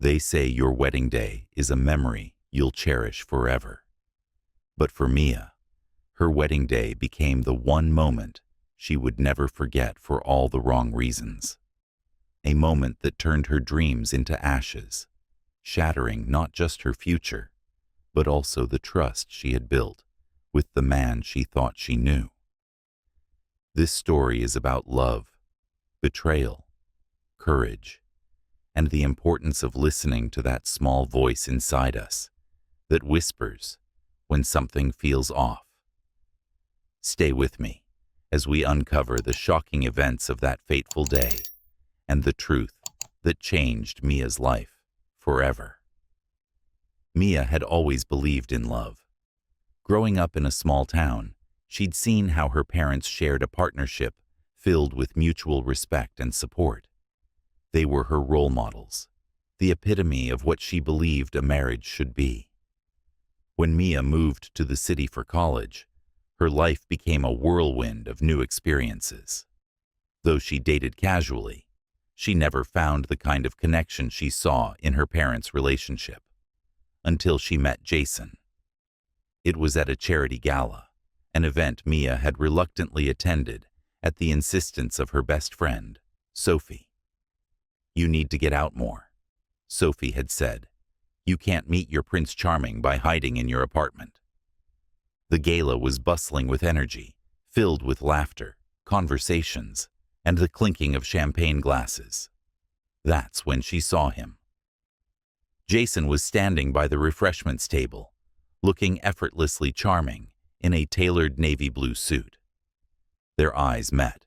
They say your wedding day is a memory you'll cherish forever. But for Mia, her wedding day became the one moment she would never forget for all the wrong reasons. A moment that turned her dreams into ashes, shattering not just her future, but also the trust she had built with the man she thought she knew. This story is about love, betrayal, courage, and the importance of listening to that small voice inside us that whispers when something feels off. Stay with me as we uncover the shocking events of that fateful day and the truth that changed Mia's life forever. Mia had always believed in love. Growing up in a small town, she'd seen how her parents shared a partnership filled with mutual respect and support. They were her role models, the epitome of what she believed a marriage should be. When Mia moved to the city for college, her life became a whirlwind of new experiences. Though she dated casually, she never found the kind of connection she saw in her parents' relationship, until she met Jason. It was at a charity gala, an event Mia had reluctantly attended at the insistence of her best friend, Sophie. "You need to get out more," Sophie had said. "You can't meet your Prince Charming by hiding in your apartment." The gala was bustling with energy, filled with laughter, conversations, and the clinking of champagne glasses. That's when she saw him. Jason was standing by the refreshments table, looking effortlessly charming in a tailored navy blue suit. Their eyes met,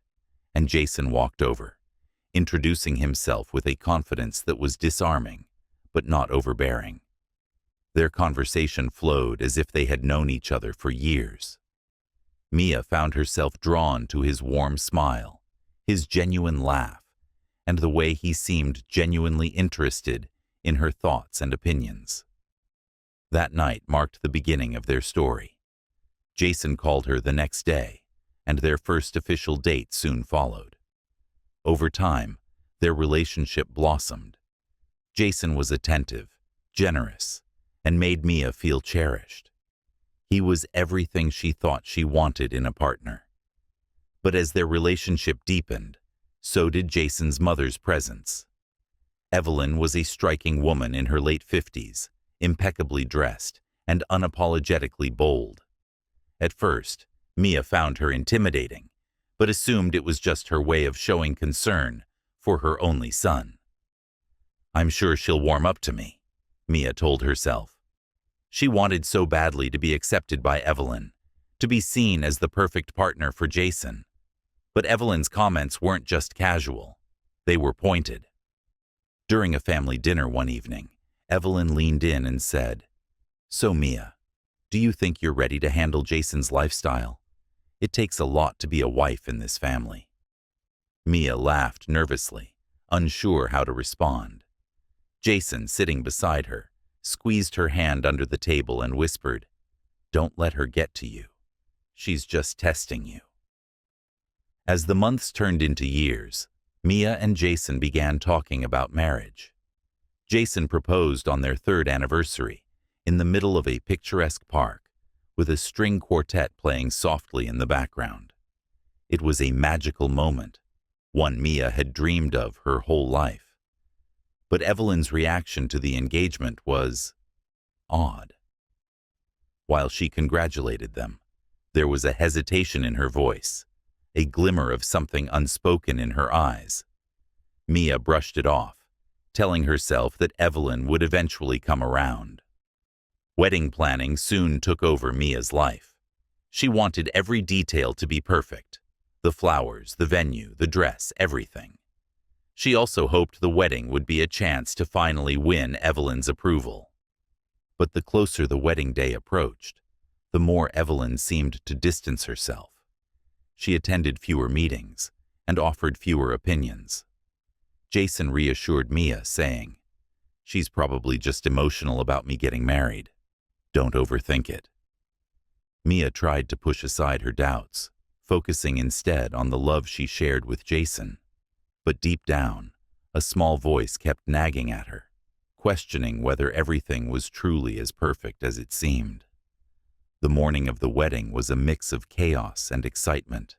and Jason walked over, introducing himself with a confidence that was disarming, but not overbearing. Their conversation flowed as if they had known each other for years. Mia found herself drawn to his warm smile, his genuine laugh, and the way he seemed genuinely interested in her thoughts and opinions. That night marked the beginning of their story. Jason called her the next day, and their first official date soon followed. Over time, their relationship blossomed. Jason was attentive, generous, and made Mia feel cherished. He was everything she thought she wanted in a partner. But as their relationship deepened, so did Jason's mother's presence. Evelyn was a striking woman in her late 50s, impeccably dressed and unapologetically bold. At first, Mia found her intimidating, but assumed it was just her way of showing concern for her only son. "I'm sure she'll warm up to me," Mia told herself. She wanted so badly to be accepted by Evelyn, to be seen as the perfect partner for Jason. But Evelyn's comments weren't just casual, they were pointed. During a family dinner one evening, Evelyn leaned in and said, "So Mia, do you think you're ready to handle Jason's lifestyle? It takes a lot to be a wife in this family." Mia laughed nervously, unsure how to respond. Jason, sitting beside her, squeezed her hand under the table and whispered, "Don't let her get to you. She's just testing you." As the months turned into years, Mia and Jason began talking about marriage. Jason proposed on their 3rd anniversary in the middle of a picturesque park, with a string quartet playing softly in the background. It was a magical moment, one Mia had dreamed of her whole life. But Evelyn's reaction to the engagement was odd. While she congratulated them, there was a hesitation in her voice, a glimmer of something unspoken in her eyes. Mia brushed it off, telling herself that Evelyn would eventually come around. Wedding planning soon took over Mia's life. She wanted every detail to be perfect: the flowers, the venue, the dress, everything. She also hoped the wedding would be a chance to finally win Evelyn's approval. But the closer the wedding day approached, the more Evelyn seemed to distance herself. She attended fewer meetings and offered fewer opinions. Jason reassured Mia, saying, "She's probably just emotional about me getting married. Don't overthink it." Mia tried to push aside her doubts, focusing instead on the love she shared with Jason. But deep down, a small voice kept nagging at her, questioning whether everything was truly as perfect as it seemed. The morning of the wedding was a mix of chaos and excitement.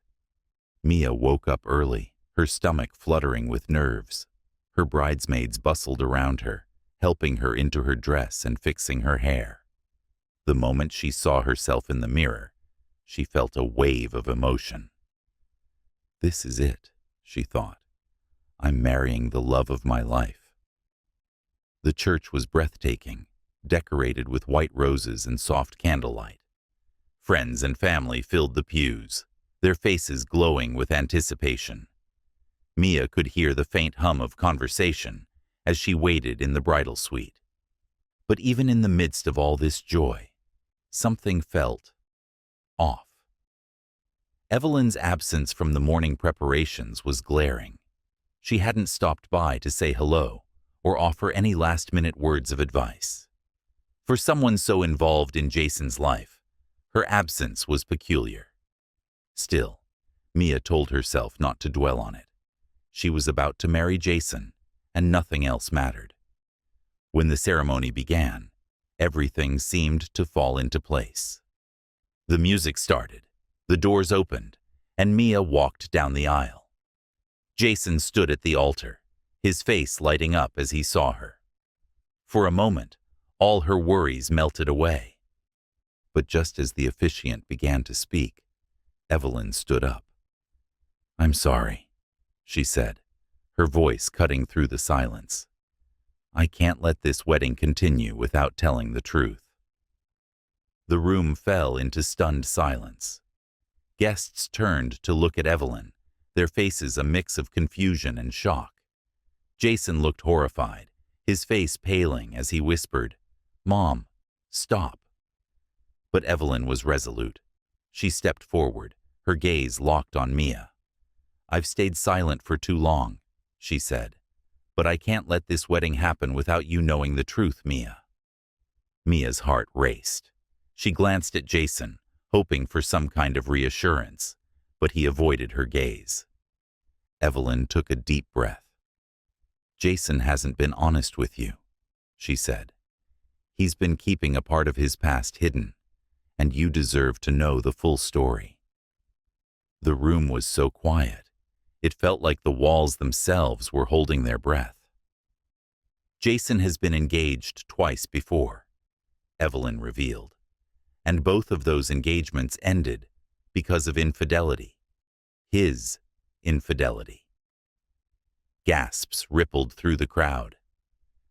Mia woke up early, her stomach fluttering with nerves. Her bridesmaids bustled around her, helping her into her dress and fixing her hair. The moment she saw herself in the mirror, she felt a wave of emotion. "This is it," she thought. "I'm marrying the love of my life." The church was breathtaking, decorated with white roses and soft candlelight. Friends and family filled the pews, their faces glowing with anticipation. Mia could hear the faint hum of conversation as she waited in the bridal suite. But even in the midst of all this joy, something felt off. Evelyn's absence from the morning preparations was glaring. She hadn't stopped by to say hello or offer any last-minute words of advice. For someone so involved in Jason's life, her absence was peculiar. Still, Mia told herself not to dwell on it. She was about to marry Jason, and nothing else mattered. When the ceremony began, everything seemed to fall into place. The music started, the doors opened, and Mia walked down the aisle. Jason stood at the altar, his face lighting up as he saw her. For a moment, all her worries melted away. But just as the officiant began to speak, Evelyn stood up. "I'm sorry," she said, her voice cutting through the silence. "I can't let this wedding continue without telling the truth." The room fell into stunned silence. Guests turned to look at Evelyn, their faces a mix of confusion and shock. Jason looked horrified, his face paling as he whispered, "Mom, stop." But Evelyn was resolute. She stepped forward, her gaze locked on Mia. "I've stayed silent for too long," she said, "but I can't let this wedding happen without you knowing the truth, Mia." Mia's heart raced. She glanced at Jason, hoping for some kind of reassurance, but he avoided her gaze. Evelyn took a deep breath. "Jason hasn't been honest with you," she said. "He's been keeping a part of his past hidden, and you deserve to know the full story." The room was so quiet, it felt like the walls themselves were holding their breath. "Jason has been engaged twice before," Evelyn revealed, "and both of those engagements ended because of infidelity. His infidelity." Gasps rippled through the crowd.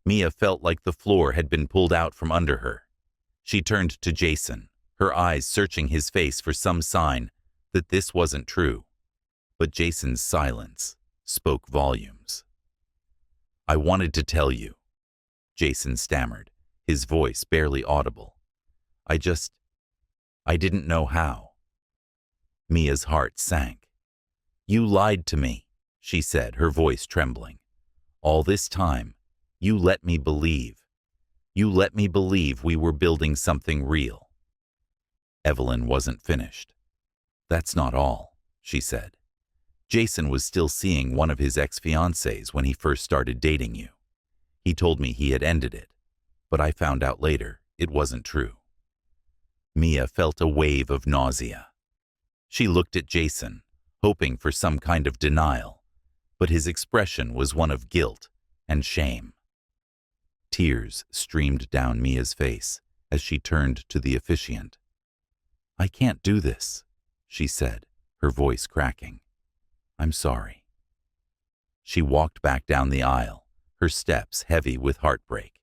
Mia felt like the floor had been pulled out from under her. She turned to Jason, her eyes searching his face for some sign that this wasn't true. But Jason's silence spoke volumes. "I wanted to tell you," Jason stammered, his voice barely audible. I didn't know how." Mia's heart sank. "You lied to me," she said, her voice trembling. "All this time, you let me believe. You let me believe we were building something real." Evelyn wasn't finished. "That's not all," she said. "Jason was still seeing one of his ex-fiancées when he first started dating you. He told me he had ended it, but I found out later it wasn't true." Mia felt a wave of nausea. She looked at Jason, hoping for some kind of denial, but his expression was one of guilt and shame. Tears streamed down Mia's face as she turned to the officiant. "I can't do this," she said, her voice cracking. "I'm sorry." She walked back down the aisle, her steps heavy with heartbreak.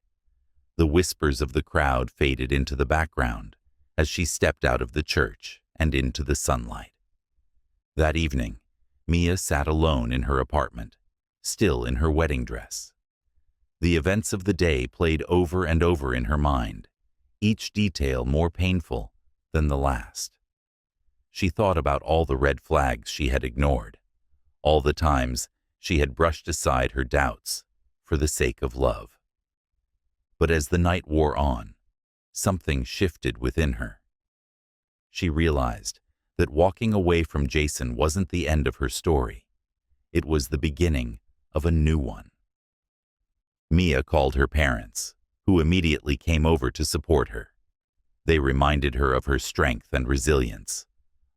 The whispers of the crowd faded into the background as she stepped out of the church and into the sunlight. That evening, Mia sat alone in her apartment, still in her wedding dress. The events of the day played over and over in her mind, each detail more painful than the last. She thought about all the red flags she had ignored, all the times she had brushed aside her doubts for the sake of love. But as the night wore on, something shifted within her. She realized that walking away from Jason wasn't the end of her story. It was the beginning of a new one. Mia called her parents, who immediately came over to support her. They reminded her of her strength and resilience,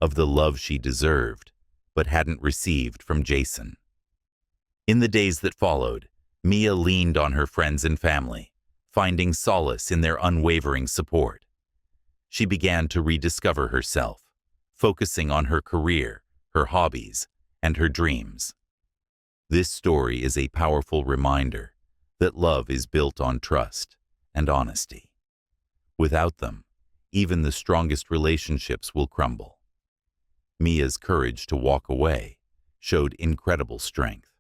of the love she deserved, but hadn't received from Jason. In the days that followed, Mia leaned on her friends and family, finding solace in their unwavering support. She began to rediscover herself, focusing on her career, her hobbies, and her dreams. This story is a powerful reminder that love is built on trust and honesty. Without them, even the strongest relationships will crumble. Mia's courage to walk away showed incredible strength,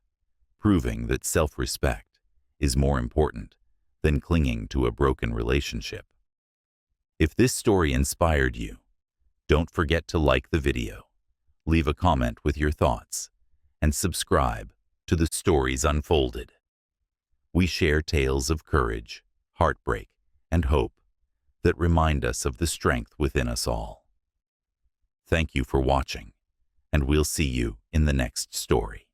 proving that self-respect is more important than clinging to a broken relationship. If this story inspired you, don't forget to like the video, leave a comment with your thoughts, and subscribe to The Stories Unfolded. We share tales of courage, heartbreak, and hope that remind us of the strength within us all. Thank you for watching, and we'll see you in the next story.